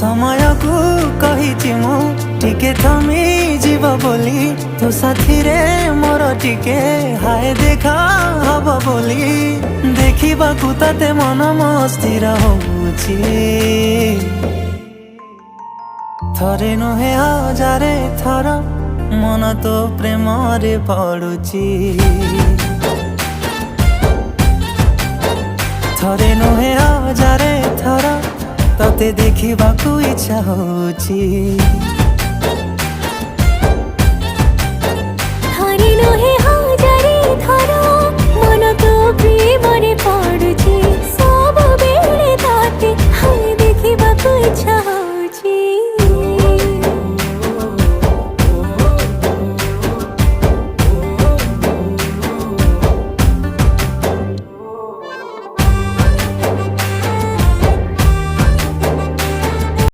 समय को कही मु टिके थमी जीव बोली तो साथी रे मोर टिके हाय देखा हब बोली देखा ताते मन मस्थिर होउची थरे नुहे हजारे थर मन तो प्रेम रे पड़ुची थरे नुहे हजारे थर तते देखा इच्छा होची थरे नुहे हजारे थर मन तो प्रेम रे